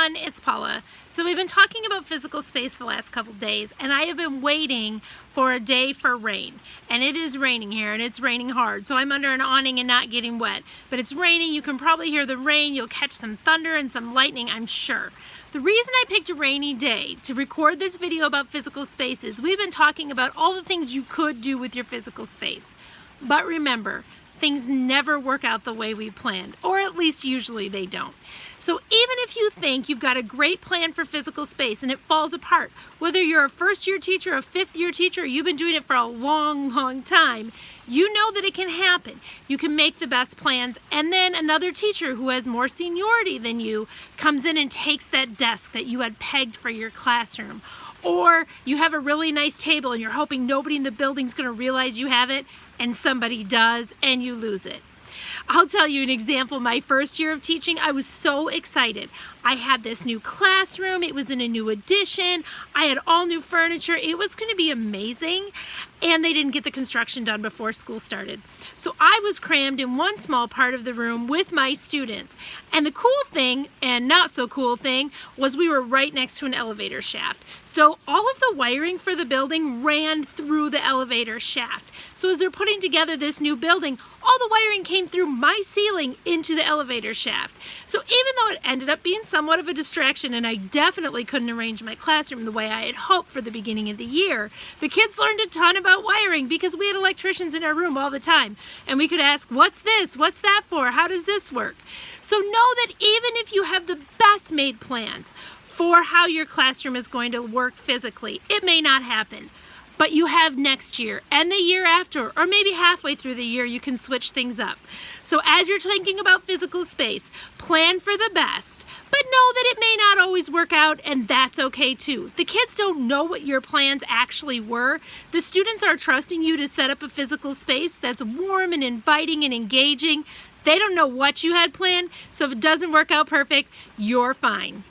everyone, it's Paula. So we've been talking about physical space the last couple days, and I have been waiting for a day for rain. And it is raining here, and it's raining hard. So I'm under an awning and not getting wet. But it's raining, you can probably hear the rain, you'll catch some thunder and some lightning, I'm sure. The reason I picked a rainy day to record this video about physical space is we've been talking about all the things you could do with your physical space. But remember, things never work out the way we planned, or at least usually they don't. So even if you think you've got a great plan for physical space and it falls apart, whether you're a first-year teacher, a fifth-year teacher, or you've been doing it for a long time, you know that it can happen. You can make the best plans, and then another teacher who has more seniority than you comes in and takes that desk that you had pegged for your classroom. Or you have a really nice table and you're hoping nobody in the building's going to realize you have it, and somebody does, and you lose it. I'll tell you an example. My first year of teaching, I was so excited. I had this new classroom. It was in a new addition. I had all new furniture. It was going to be amazing. And they didn't get the construction done before school started. So I was crammed in one small part of the room with my students. And the cool thing, and not so cool thing, was we were right next to an elevator shaft. So all of the wiring for the building ran through the elevator shaft. So as they're putting together this new building, all the wiring came through my ceiling into the elevator shaft. So even though it ended up being somewhat of a distraction, and I definitely couldn't arrange my classroom the way I had hoped for the beginning of the year, the kids learned a ton about wiring because we had electricians in our room all the time. And we could ask, what's this? What's that for? How does this work? So know that even if you have the best made plans for how your classroom is going to work physically, it may not happen. But you have next year and the year after, or maybe halfway through the year, you can switch things up. So as you're thinking about physical space, plan for the best, but know that it may not always work out, and that's okay too. The kids don't know what your plans actually were. The students are trusting you to set up a physical space that's warm and inviting and engaging. They don't know what you had planned, so if it doesn't work out perfect, you're fine.